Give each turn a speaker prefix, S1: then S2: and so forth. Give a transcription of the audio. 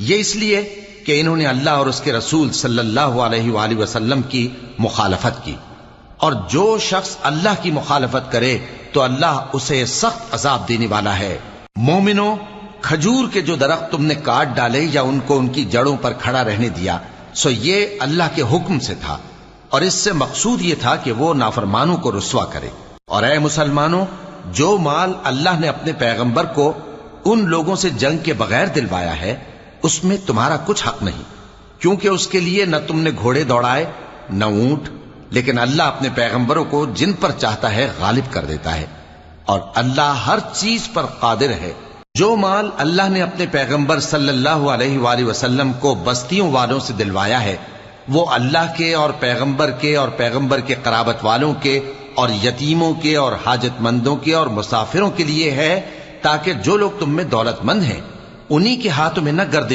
S1: یہ اس لیے کہ انہوں نے اللہ اور اس کے رسول صلی اللہ علیہ وآلہ وسلم کی مخالفت کی، اور جو شخص اللہ کی مخالفت کرے تو اللہ اسے سخت عذاب دینے والا ہے۔ مومنو، کھجور کے جو درخت تم نے کاٹ ڈالے یا ان کو ان کی جڑوں پر کھڑا رہنے دیا، سو یہ اللہ کے حکم سے تھا، اور اس سے مقصود یہ تھا کہ وہ نافرمانوں کو رسوا کرے۔ اور اے مسلمانوں، جو مال اللہ نے اپنے پیغمبر کو ان لوگوں سے جنگ کے بغیر دلوایا ہے، اس میں تمہارا کچھ حق نہیں، کیونکہ اس کے لیے نہ تم نے گھوڑے دوڑائے نہ اونٹ، لیکن اللہ اپنے پیغمبروں کو جن پر چاہتا ہے غالب کر دیتا ہے، اور اللہ ہر چیز پر قادر ہے۔ جو مال اللہ نے اپنے پیغمبر صلی اللہ علیہ وآلہ وسلم کو بستیوں والوں سے دلوایا ہے، وہ اللہ کے اور پیغمبر کے قرابت والوں کے اور یتیموں کے اور حاجت مندوں کے اور مسافروں کے لیے ہے، تاکہ جو لوگ تم میں دولت مند ہیں انہی کے ہاتھوں میں نہ گردش